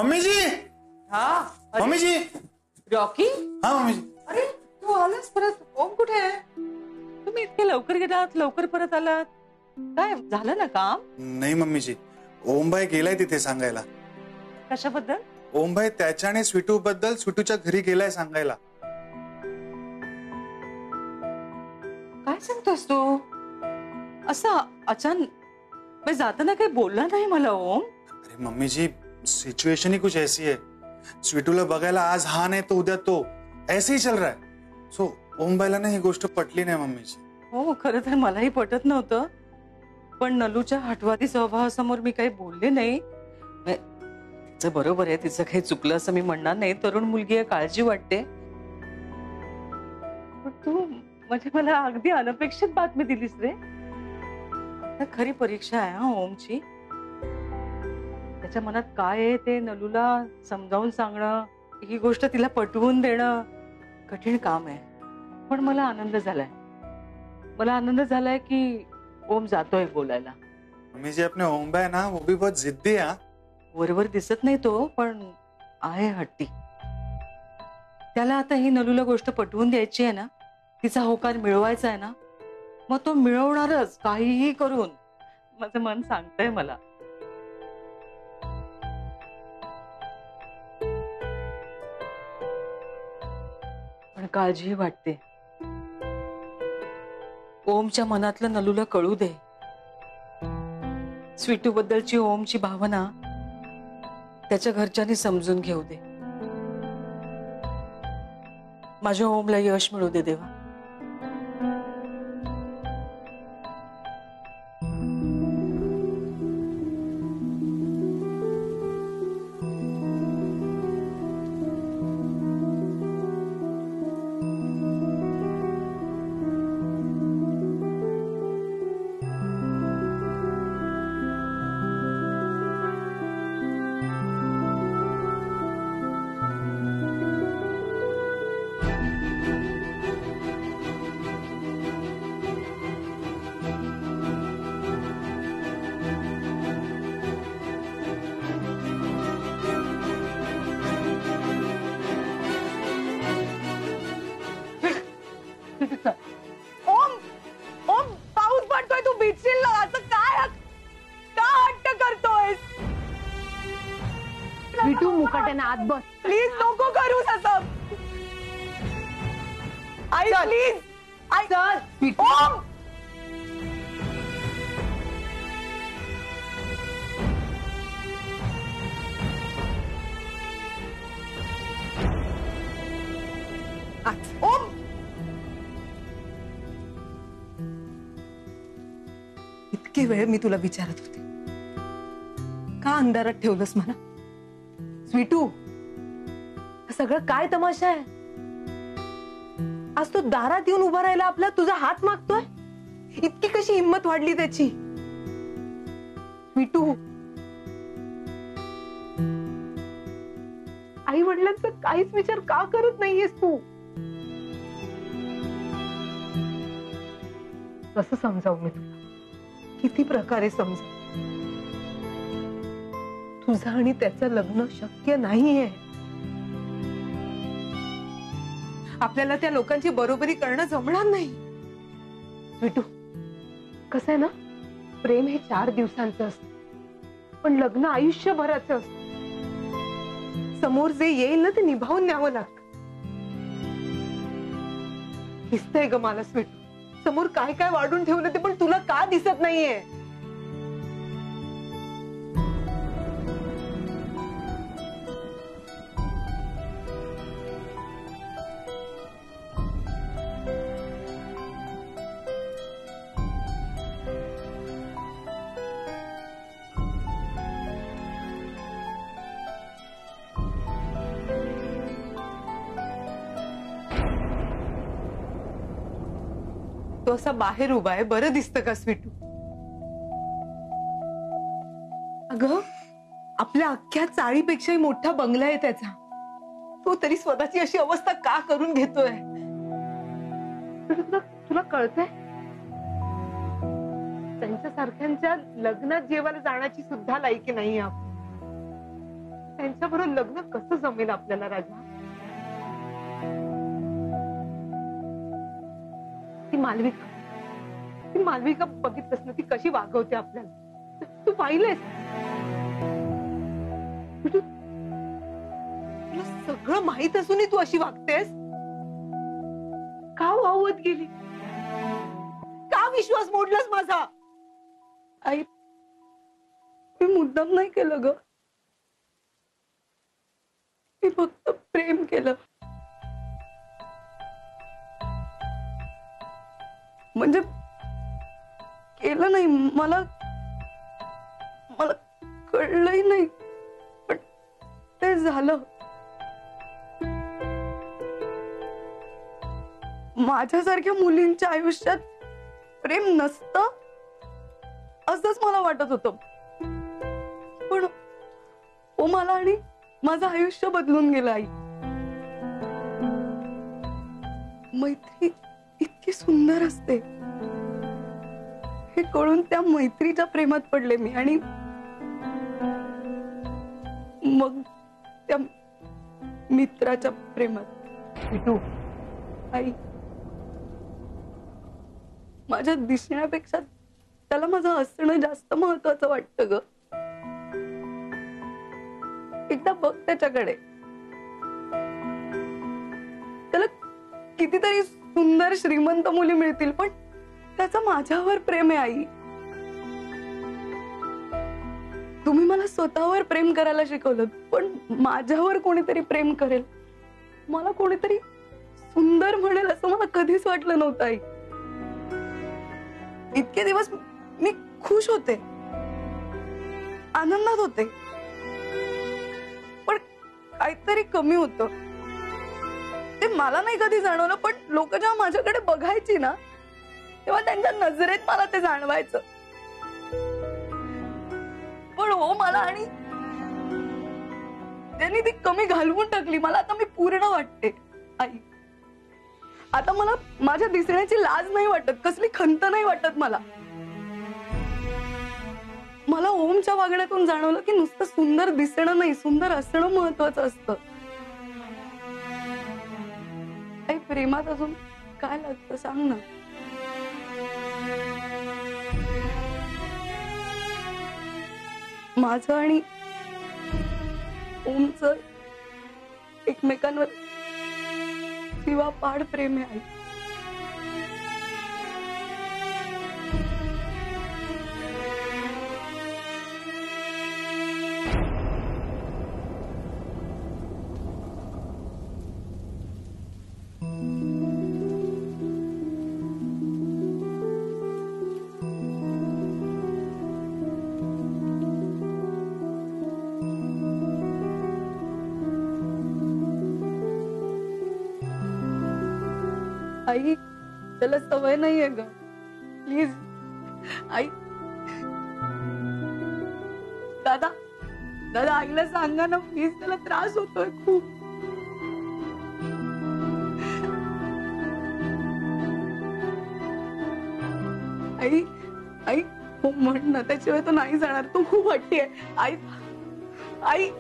Mummy जी। हाँ mummy जी। Rocky. हाँ mummy जी। अरे तू आलास परत? ओम कुठे आहे? तुम्ही इतके लवकर गेलात, लवकर परत आलात, काय झालं ना काम? नाही मम्मी जी, ओमभाई गेलाय तिथे सांगायला. कशाबद्दल? ओमभाई त्याच्या आणि स्वीटू बद्दल स्वीटूच्या घरी गेलाय सांगायला. काय सांगतोस तू? असं अचानक मी जाताना काही बोलला नाही मला ओम. अरे मम्मी जी, सिचुएशन ही कुछ ऐसी है. स्वीटूला बघायला आज हा नाही तो उद्या तो, ऐसे ही चल रहा है. सो ओमभाईला ना ही गोष्ट पटली नाही मम्मी जी. हो, खरं तर मलाही पटत नव्हतं, पण नलूच्या हटवादी स्वभावासमोर मी काही बोलले नाही. तिचं बरोबर आहे, तिचं काही चुकलं असं मी म्हणणार नाही. तरुण मुलगी आहे, काळजी वाटते. पण तू म्हणजे मला अगदी अनपेक्षित बातमी दिलीस रे. आता खरी परीक्षा आहे हा ओमची. त्याच्या मनात काय आहे ते नलूला समजावून सांगणं, ही गोष्ट तिला पटवून देणं कठीण काम आहे. पण मला आनंद झालाय. मला आनंद झालाय की ओम जातोय बोलायला. मम्मी जी, अपने ओमभाई ना वो भी बहुत जिद्दी है. वरवर दिसत नाही तो, पण आहे हट्टी. त्याला आता ही नलूला गोष्ट पटवून द्यायची आहे ना, तिचा होकार मिळवायचा आहे ना, मग तो मिळवणारच काहीही करून. माझं मन सांगतंय मला. पण काळजीही वाटते. ओमच्या मनातलं नलूला कळू दे. स्वीटू बद्दलची ओमची भावना त्याच्या घरच्यांनी समजून घेऊ दे. माझ्या ओमला यश मिळू दे देवा. ओम, ओम पाऊस पडतोय, तू भिजशील ना. असं काय का हट्ट करतोय? स्वीटू मुकाट्याने आत बस. प्लीज नको करूस असं. आई प्लीज. आई स्वीटू. ओम. ओम. इतके वेळ मी तुला विचारत होते, का अंधारात ठेवलंस मला? स्वीटू, सगळं काय तमाशा आहे? आज तो दारात येऊन उभा राहिला, आपला तुझा हात मागतोय. इतकी कशी हिंमत वाढली त्याची? स्वीटू, आई वडिलांचा काहीच विचार का करत नाहीयेस तू? कसं समजावू मी तुला? किती प्रकारे समजावू? तुझं आणि त्याचं लग्न शक्य नाहीये. आपल्याला त्या लोकांची बरोबरी करणं जमणार नाही. स्वीटू, कसं आहे ना, प्रेम हे 4 दिवसांचं असतं, पण लग्न आयुष्यभराचं असतं. समोर जे येईल ना, ते निभावून न्यावं लागतं. दिसतंय ग मला स्वीटू, समोर काय काय वाढून ठेवलं ते, पण तुला का दिसत नाहीये? तो असा बाहेर उभा आहे, बरं दिसतं का स्वीटू? अगं, आपल्या अख्ख्या चाळीपेक्षाही मोठा बंगला आहे त्याचा. तो तरी स्वतःची अशी अवस्था का करून घेतोय? तुला कळतंय? त्यांच्या सारख्यांच्या लग्नात जेवायला जाण्याची सुद्धा लायकी नाही आपण. त्यांच्याबरोबर लग्न कसं जमेल आपल्याला राजा? ती मालविका बघितलंस ना, ती कशी वागवते आपल्याला? तू पाहिलेस? तुला सगळं माहित असूनही तू अशी वागतेस का? वावत गेली का? विश्वास मोडलास माझा? आई, मी मुद्दाम नाही केलं ग. मी फक्त प्रेम केलं. म्हणजे केलं नाही, मला कळलंही नाही, पण ते झालं. माझ्यासारख्या मुलींच्या आयुष्यात प्रेम नसतं असंच मला वाटत होतं. पण ओ मला आणि माझं आयुष्य बदलून गेलं. आई, मैत्री इतकी सुंदर असते हे कळून त्या मैत्रीच्या प्रेमात पडले मी, आणि मग त्या मित्राच्या प्रेमात. आई, माझ्या दिसण्यापेक्षा त्याला माझं हसणं जास्त महत्वाचं वाटतं ग. एकदा बघ त्याच्याकडे. त्याला कितीतरी सुंदर श्रीमंत मुली मिळतील, पण त्याचं माझ्यावर प्रेम आहे. आई, तुम्ही मला स्वतःवर प्रेम करायला शिकवलं, पण माझ्यावर कोणीतरी प्रेम करेल, मला कोणीतरी सुंदर म्हणेल असं मला कधीच वाटलं नव्हतं. आई, इतके दिवस मी खुश होते, आनंदात होते, पण काहीतरी कमी होतं. ते मला नाही कधी जाणवलं, पण लोक जेव्हा माझ्याकडे बघायची ना, तेव्हा त्यांच्या नजरेत मला ते जाणवायचं. पण हो मला, आणि त्यांनी ती कमी घालवून टाकली. मला आता मी पूर्ण वाटते. आई, आता मला माझ्या दिसण्याची लाज नाही वाटत, कसली खंत नाही वाटत. मला ओमच्या वागण्यातून जाणवलं की नुसतं सुंदर दिसणं नाही, सुंदर असणं महत्वाचं असतं. आई, प्रेमात अजून काय लागतं सांग ना. माझं आणि ओमचं एकमेकांवर जीवापाड प्रेम आहे. आई, त्याला सवय नाहीये ग. Please I. दादा, आईला सांगा ना प्लीज, त्याला त्रास होतोय खूप. आई हो म्हण ना, त्याशिवाय तो नाही जाणार. तो खूप हट्टी आहे. आई,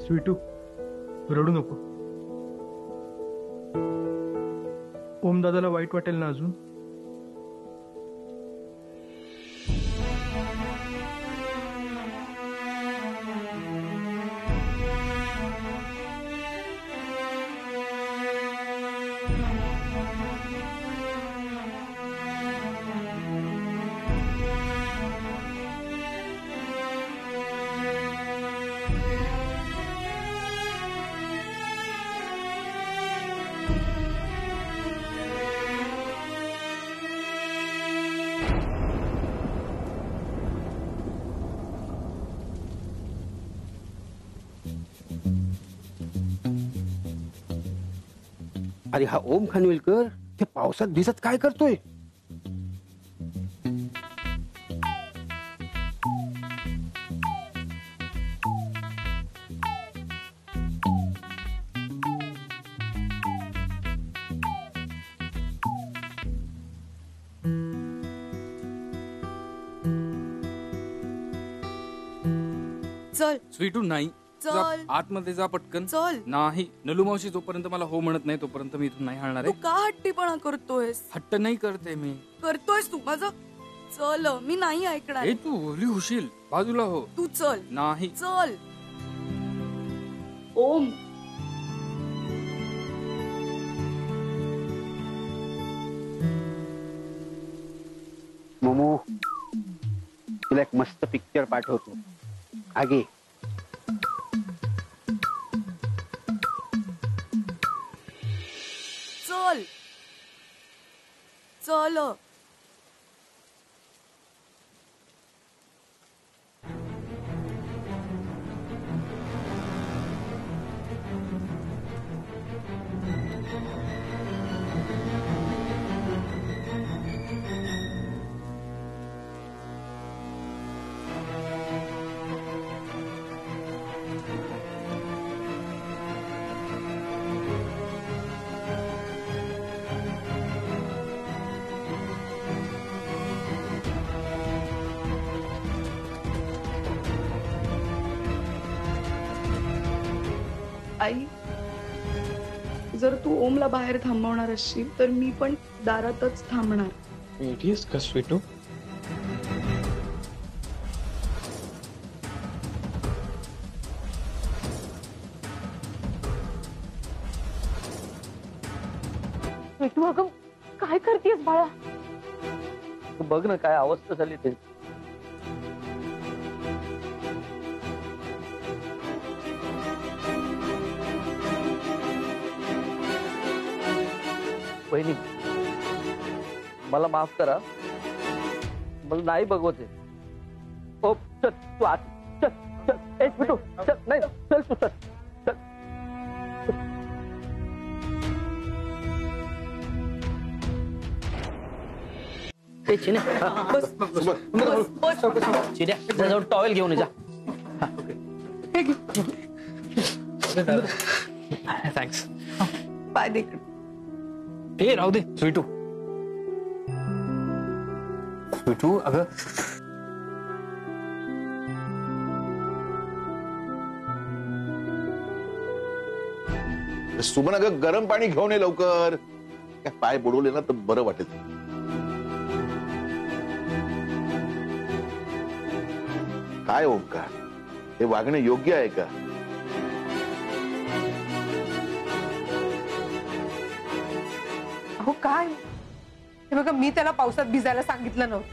स्वीटू, रडू नको. ओम दादाला वाईट वाटेल ना अजून. अरे हा ओम खानविलकर ते पावसात भिजत काय करतोय? चल स्वीटू नाही चल. जा, आतमध्ये जा पटकन. चल. नाही नलू मावशी जोपर्यंत मला हो म्हणत नाही तोपर्यंत मी इथून नाही हलणार तू आहे. का हट्टीपणा करतोयस हट्ट नाही करते मी. करतोयस तू माझं. चल मी नाही ऐकणार. हे तू ओली होशील बाजूला हो. तू चल. नाही चल. ओम मोमो तुला एक मस्त पिक्चर पाठवतो आगे. चल. चल. आई जर तू ओमला बाहेर थांबवणार असशील तर मी पण दारातच थांबणार. वेडीस का स्वीटू? स्वीटू अगं काय करतेस बाळा? तू बघ ना काय अवस्था झाली ते. बहिणी मला माफ करा, मला नाही बघवत आहे. ओ चल तू आत चल चल. ए बिटू चल. नाही चल तू चल चल. ए चिन्या बस बस बस. चिन्या जवळ टॉवेल घेऊन ये जा. थँक्स. पाय देखील ए राहू दे स्वीटू. स्वीटू अगं सुमन अगं गरम पाणी घेऊन ये लवकर. काय पाय बुडवले ना तर बरं वाटेल. काय ओंकार हे वागणे योग्य आहे का? अहो काय हे बघा, मी त्याला पावसात भिजायला सांगितलं नव्हतं.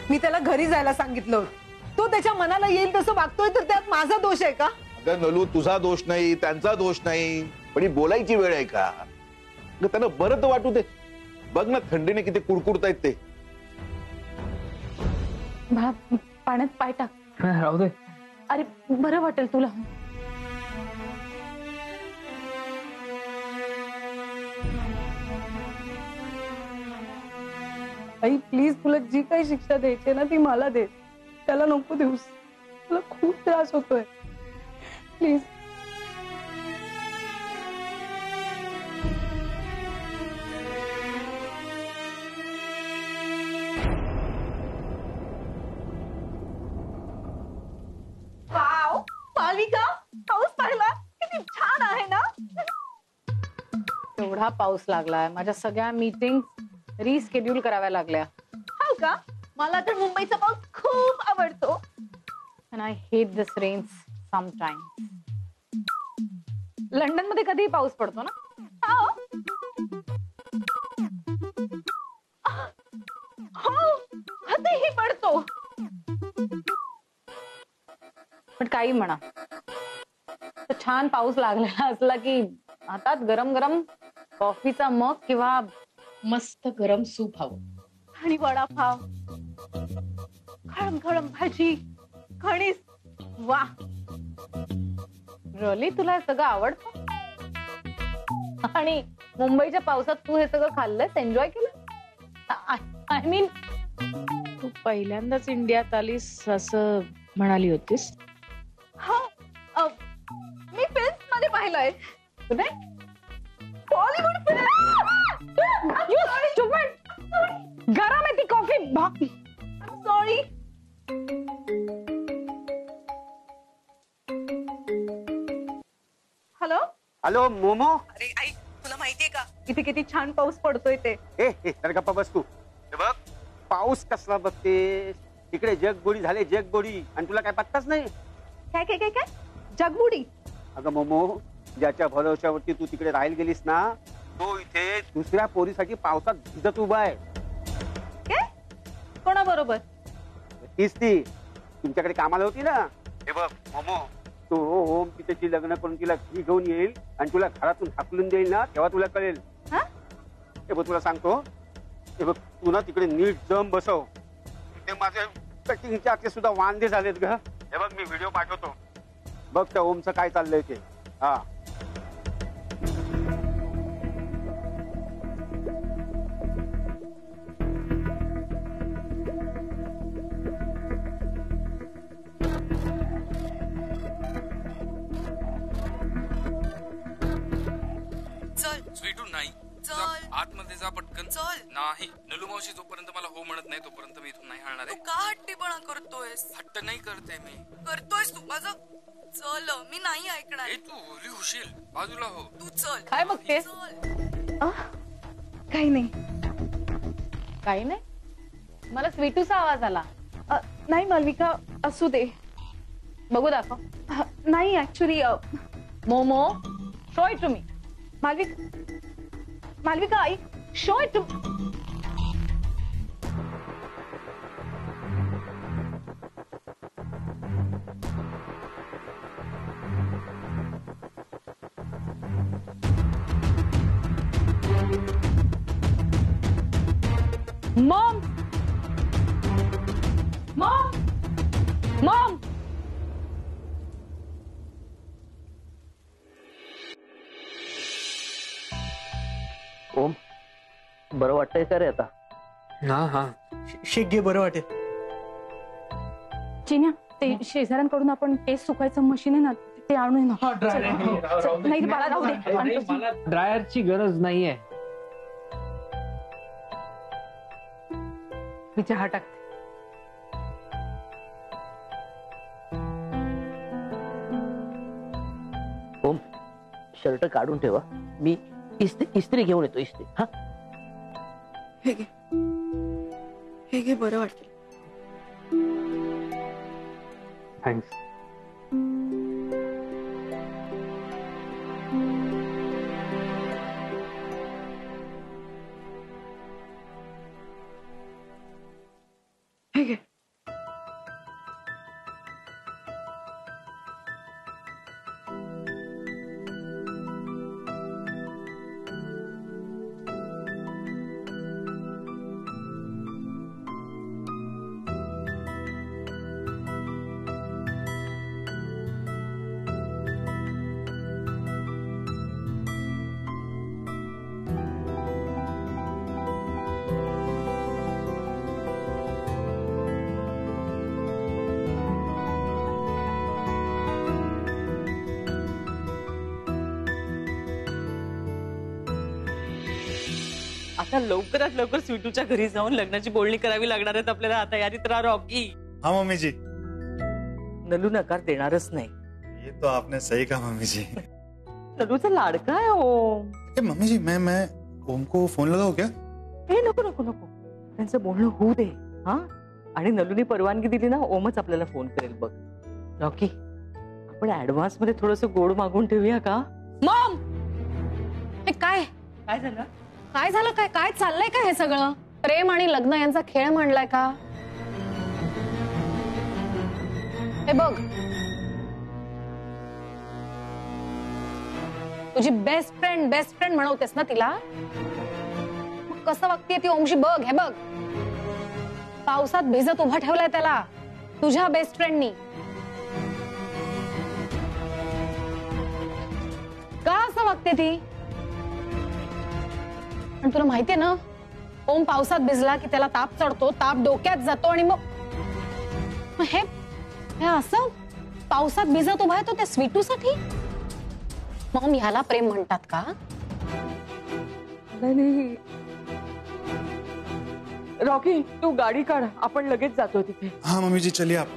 मी त्याला घरी जायला सांगितलं होतं. तो त्याच्या मनाला येईल तसं वागतोय तर त्यात माझा दोष आहे का? अगं नलू तुझा दोष नाही, त्यांचा दोष नाही, पण ही बोलायची वेळ आहे का? अगं त्यांना बरं तर वाटू दे. बघ ना थंडीने किती कुडकुडतायत ते. बाळा पाण्यात पाय टाक. राहू दे. अरे बरं वाटेल तुला. आई प्लीज तुला जी काही शिक्षा द्यायची ना ती मला दे. त्याला नको देऊस. तुला खूप त्रास होतोय. प्लीज. वाव मालिका पाऊस पडला किती छान आहे ना. एवढा पाऊस लागलाय, माझ्या सगळ्या मीटिंग रिस्केड्यूल कराव्या लागल्या. हो का? मला तर मुंबईचा पाऊस खूप आवडतो. And I hate this rain sometimes. London मध्ये कधीही पाऊस पडतो ना. हो कधीही पडतो. पण काही म्हणा, तर छान पाऊस लागलेला असला की हातात गरम गरम कॉफीचा मग किंवा मस्त गरम सूप हवं. आणि वडापाव, खळम खळम भाजी, कणीस. वा रली तुला हे सगळं आवडतं? आणि मुंबईच्या पावसात तू हे सगळं खाल्लंस, एन्जॉय केलं? आय मीन तू पहिल्यांदाच इंडियात आलीस असं म्हणाली होतीस. मी फिल्म मध्ये पाहिलंय. बॉलिवूड गरम आहे ती coffee. Sorry. Hello. Hello momo. अरे आई, तुला माहितीये का इथे किती छान पाऊस पडतोय ते. तर गप्पा बस तू. हे बघ पाऊस कसला बघतेस. इकडे जगबुडी झाले जगबुडी आणि तुला काय पत्ताच नाही. काय काय काय काय जगबुडी. अगं मोमो, ज्याच्या भरोश्यावरती तू तिकडे राहायला गेलीस ना, तो इथे दुसऱ्या पोरीसाठी पावसात भिजत उभा आहे. काय? कोणाबरोबर? तीच ती तुमच्याकडे कामाला होती ना. हे बघ मोमो, तो ओम तिच्याची लग्न करून तिला घरी घेऊन येईल आणि तुला घरातून हाकलून देईल ना, तेव्हा तुला कळेल. हे बघ तुला सांगतो, हे बघ तू ना तिकडे नीट जम बसव. ते माझे कटिंगचे आजचे सुद्धा वांदे झालेत ग. हे बघ मी व्हिडिओ पाठवतो, बघ त्या ओमचं काय चाललंय ते. हा चल स्वीटू नाही. चल आतमध्ये जा पटकन. चल. नाही नलू मावशी जोपर्यंत मला हो म्हणत नाही तोपर्यंत मी इथून नाही हलणार तू आहे. का हट्टीपणा करतोयस? हट्ट नाही करते मी. करतोयस तू माझं. चल मी नाही ऐकणार. ए तू ओली होशील, बाजूला हो. तू चल. काय बघतेस? चल. काही नाही. काही नाही. मला स्वीटूचा आवाज आला. नाही मालविका, असू दे. बघू दाखव. नाही ऍक्च्युली मोमो, show it to me. Malvika ऐक. Show it to. Mom, mom, mom. ओम, बरं वाटतंय का रे आता? हा शेक घे, बरं वाटेल. चिन्या, ते शेजाऱ्यांकडून आपण केस सुकायचं मशीन आहे ना, ते आणून ना. नाही बाळा, राहू दे. मला ड्रायरची गरज नाहीये. मी चहा टाकते. ओम, शर्ट काढून ठेवा, मी इस्त्री घेऊन येतो. इस्त्री. हा हे घे, हे घे, बरं वाटेल. थँक्स. हे घे. आता लवकरात लवकर स्वीटूच्या घरी जाऊन लग्नाची बोलणी करावी लागणार आहेत आपल्याला. तयारीत राहा रॉकी. हाँ मम्मी जी. नलू नकार देणारच नाही. ये तो आपने सही कहा मम्मी जी. नलूचा लाडका आहे ओम. मम्मी जी, मैं ओम को फोन लगाऊ क्या? ए नको नको नको, त्यांचं बोलणं होऊ दे. हा, आणि नलूनी परवानगी दिली ना, ओमच आपल्याला फोन करेल बघ. रॉकी, आपण ऍडव्हान्स मध्ये थोडस गोड मागून ठेवूया का? मॉम, हे काय काय झालं? काय झालं? काय काय चाललंय का हे सगळं? प्रेम आणि लग्न यांचा खेळ मांडलाय का? हे बघ, तुझी बेस्ट फ्रेंड म्हणवतेस ना तिला, मग कसं वागतेय ती ओमशी बघ. हे बघ, पावसात भिजत उभा ठेवलाय त्याला तुझ्या बेस्ट फ्रेंडनी. का असं वागते ती? आणि तुला माहितीये ना, ओम पावसात भिजला की त्याला ताप चढतो, ताप डोक्यात जातो आणि मग हे असं पावसात भिजत उभा आहे तो त्या स्वीटूसाठी? मग ह्याला प्रेम म्हणतात का? नाही रॉकी, तू गाडी काढ, आपण लगेच जातो तिथे. हाँ मम्मी जी चलिए आप.